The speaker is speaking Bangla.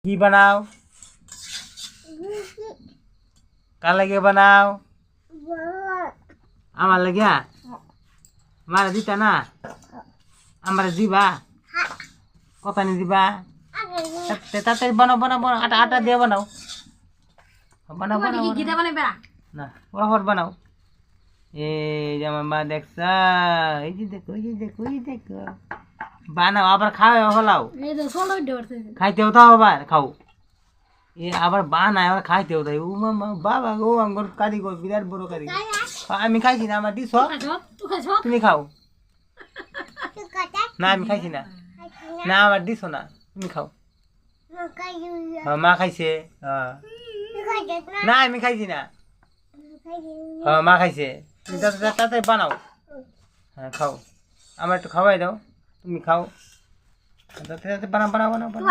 কি বানাও? কার লাগে বানাও? আমার লাগিয়া? মারা দিতা না? আমার দিবা? কত নি দিবা? তাড়াতাড়ি বানাও বানাও বানাও, আটা আটা দিয়ে বানাও। বানাও বানাও না, ওরা বানাও। এই যে আমার মা দেখছা, এই যে দেখো এই যে দেখো এই দেখো, বানাও আবার খাও হলাও, খাইতেও তাও আবার খাও। এ আবার বানায় আবার খাইতেও তাই। ও মামা বাবা গো, আমার কারিগর বিরাট বড় কারিগর। আমি খাইছি না, আমার দিছ, তুমি খাও না। আমি খাইছি না, না আমার দিছ না, তুমি খাও। মা খাইছে, না আমি খাইছি না। মা খাইছে, তুমি তাড়াতাড়ি বানাও। হ্যাঁ খাও, আমার একটু খাওয়াই দাও, তুমি খাও। বানাও বানাও বানাও বানাও।